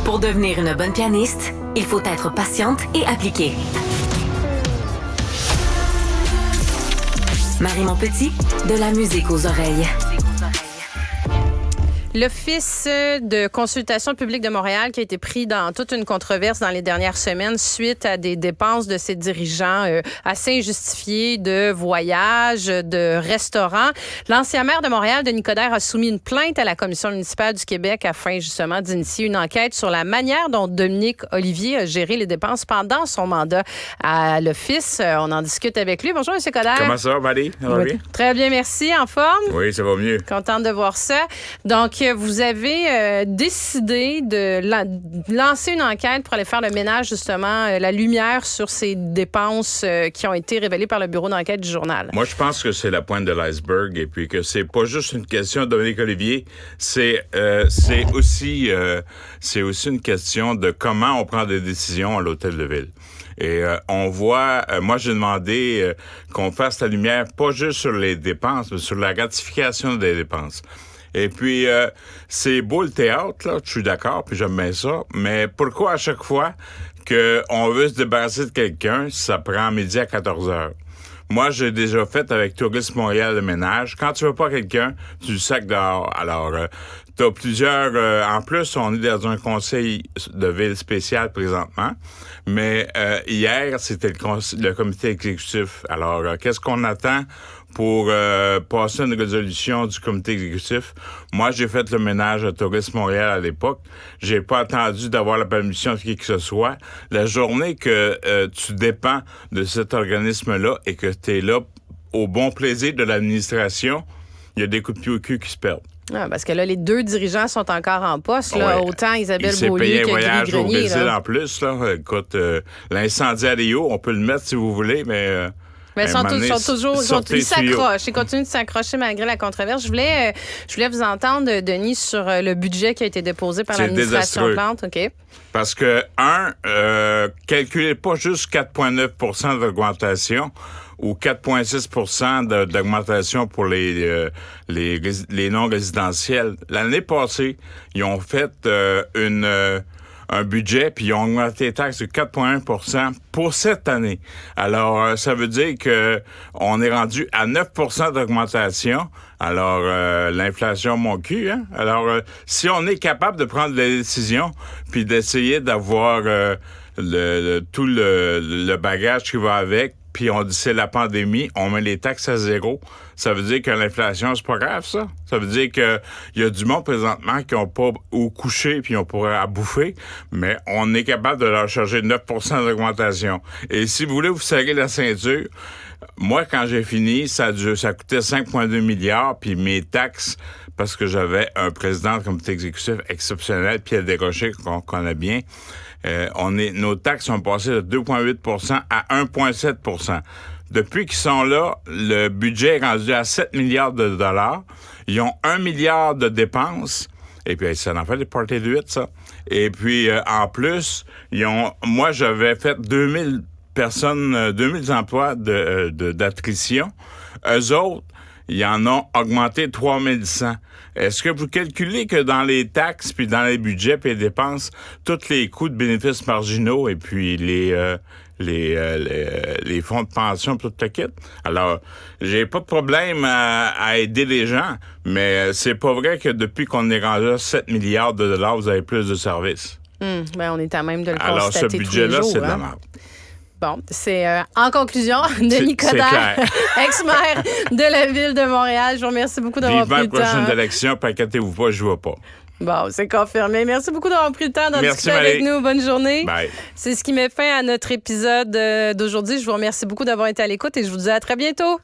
Pour devenir une bonne pianiste, il faut être patiente et appliquée. Marie Montpetit, de la musique aux oreilles. L'Office de consultation publique de Montréal qui a été pris dans toute une controverse dans les dernières semaines suite à des dépenses de ses dirigeants assez injustifiées de voyages, de restaurants. L'ancien maire de Montréal, Denis Coderre, a soumis une plainte à la Commission municipale du Québec afin justement d'initier une enquête sur la manière dont Dominique Olivier a géré les dépenses pendant son mandat à l'Office. On en discute avec lui. Bonjour, M. Coderre. Comment ça va, Marie? Ça va bien? Très bien, merci. En forme? Oui, ça va mieux. Contente de voir ça. Donc, vous avez décidé de lancer une enquête pour aller faire le ménage, justement, la lumière sur ces dépenses qui ont été révélées par le bureau d'enquête du journal. Moi, je pense que c'est la pointe de l'iceberg et puis que c'est pas juste une question de Dominique Olivier, c'est aussi une question de comment on prend des décisions à l'Hôtel de Ville. Et on voit, moi j'ai demandé qu'on fasse la lumière pas juste sur les dépenses, mais sur la gratification des dépenses. Et puis, c'est beau le théâtre, là, je suis d'accord, puis j'aime bien ça, mais pourquoi à chaque fois qu'on veut se débarrasser de quelqu'un, ça prend midi à 14 heures? Moi, j'ai déjà fait avec Tourisme Montréal le ménage. Quand tu veux pas quelqu'un, tu le sacs dehors. Alors, t'as plusieurs... en plus, on est dans un conseil de ville spécial présentement, mais hier, c'était le comité exécutif. Alors, qu'est-ce qu'on attend pour passer une résolution du comité exécutif? Moi, j'ai fait le ménage à Tourisme Montréal à l'époque. J'ai pas attendu d'avoir la permission de qui que ce soit. La journée que tu dépends de cet organisme-là et que tu es là au bon plaisir de l'administration, il y a des coups de pied au cul qui se perdent. Ah, parce que là, les deux dirigeants sont encore en poste. Là, ouais. Autant Isabelle Beaulieu que Guy Grenier. Il s'est payé un voyage au Brésil en plus. Là. Écoute, l'incendie à Rio, on peut le mettre si vous voulez, mais... Mais ils s'accrochent. Ils continuent de s'accrocher malgré la controverse. Je voulais vous entendre, Denis, sur le budget qui a été déposé par l'administration Plante. OK. Parce que, calculez pas juste 4,9 d'augmentation ou 4,6 d'augmentation pour les non-résidentiels. L'année passée, ils ont fait un budget, puis ils ont augmenté les taxes de 4,1 pour cette année. Alors, ça veut dire que on est rendu à 9 d'augmentation. Alors, l'inflation, mon cul, hein? Alors, si on est capable de prendre des décisions, puis d'essayer d'avoir tout le bagage qui va avec, puis on dit c'est la pandémie, on met les taxes à zéro. Ça veut dire que l'inflation, c'est pas grave, ça. Ça veut dire que il y a du monde présentement qui n'ont pas où coucher puis on pourrait à bouffer, mais on est capable de leur charger 9 d'augmentation. Et si vous voulez vous serrer la ceinture, moi, quand j'ai fini, ça coûtait 5,2 milliards, puis mes taxes, parce que j'avais un président de comité exécutif exceptionnel, Pierre Desrochers, qu'on connaît bien, nos taxes sont passées de 2,8 à 1,7 Depuis qu'ils sont là, le budget est rendu à 7 milliards de dollars. Ils ont 1 milliard de dépenses. Et puis, ça en fait des parties de 8, ça. Et puis, en plus, moi, j'avais fait 2000 emplois d'attrition. Eux autres, ils en ont augmenté 3100. Est-ce que vous calculez que dans les taxes, puis dans les budgets, puis les dépenses, tous les coûts de bénéfices marginaux et puis les fonds de pension, tout le kit? Alors, j'ai pas de problème à aider les gens, mais c'est pas vrai que depuis qu'on est rendu à 7 milliards de dollars, vous avez plus de services. Ben, on est à même de le constater. Alors, ce budget-là, c'est de la merde. Bon, c'est en conclusion, Denis Coderre, ex-maire de la Ville de Montréal. Je vous remercie beaucoup d'avoir pris le temps. Vivement la prochaine élection, puis inquiétez-vous pas, je ne vois pas. Bon, c'est confirmé. Merci beaucoup d'avoir pris le temps d'en discuter avec nous. Bonne journée. Bye. C'est ce qui met fin à notre épisode d'aujourd'hui. Je vous remercie beaucoup d'avoir été à l'écoute et je vous dis à très bientôt.